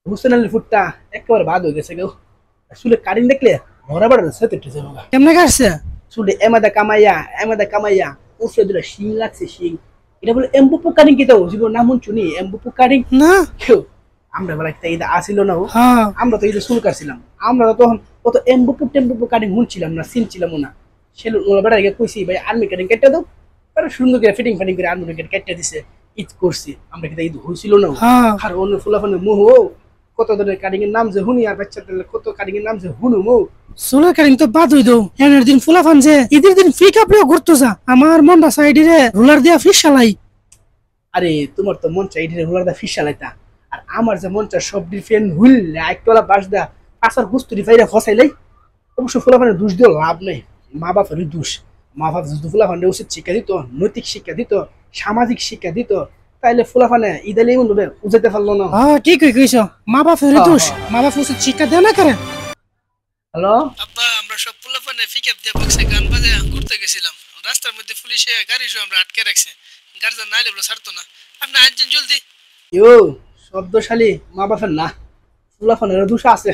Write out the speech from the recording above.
হুসেন আলীর ফুটটা একেবারে বাদ হয়ে গেছে কেউ চুলে কাটিং দেখলে মরা বাড়া সেতে উঠেছে বাবা। কেমনে কাটছে? চুলে এমাদা কামাইয়া উঠে দিলে শিং লাগছে শিং। এটা বলে এম্বুপু কাটিং কি তো জীবন নাম শুনি এম্বুপু কাটিং না। কেউ আমরা বেলা একটা ঈদ আসিল না ও। হ্যাঁ। আমরা তো ঈদে চুল কাটছিলাম আমরা তো তখন কত এম্বুপু টেম্বুপু কাটিং শুনছিলাম না চিনছিলাম না। সে বেড়া কইছি ভাই আর্মি কাটিং কেটে দাও। আরে সুন্দর করে ফিটিং ফাটিং করে আর্মি কাটিং কেটে দিছে। ঈদ করছি আমরা কিন্তু ঈদ হয়েছিল না ও। হ্যাঁ। আর অন্য ফুলাফানের মুহ কত ধরনের কাটিং এর নাম যে হুনি আর বাচ্চাদের কত কাটিং এর নাম যে হুনু মো। চুলের কাটিং তো বাদ হই দাও, এনের দিন ফুলাফান যে ঈদের দিন ফ্রি কাপড় ঘুরতো যা, আমার মনটা সাইডে রোলার দিয়া ফিস চালাই। আরে তোমার তো মন চাই এটা হুলার দা ফিস চালাইতা। আর আমার যে মন চাই সব ডিফেন হুল একতলা বাস দা পাশার গুস্তুরি ফাইরা ফসাইলাই। অবশ্য ফুলাফানের দোষ দিয়ে লাভ নেই, মা বাপেরই দোষ। মা বাপ যদি ফুলাফানে উচিত শিক্ষা দিত, নৈতিক শিক্ষা দিত, সামাজিক শিক্ষা দিত, তাইলে ফুলাফানে ইদালে এমন ভাবে উজাইতে পারলো না। হ্যাঁ ঠিকই কইছ, মা বাপ ফেরে হ্যাঁ, দোষ, হ্যাঁ। মা বাপ উচিত শিক্ষা দেয় না করে। হ্যালো আব্বা, আমরা সব পোলাপানে পিকআপ দিয়ে বক্সে গান বাজায় ঘুরতে গেছিলাম, রাস্তার মধ্যে পুলিশে গাড়ি সহ আমরা আটকে রাখছে, গার্জেন না এলে ছাড়তো না। আপনি আসছেন জলদি। ইউ শব্দশালী মা বাপের না, ফুলাফানের দোষ আছে।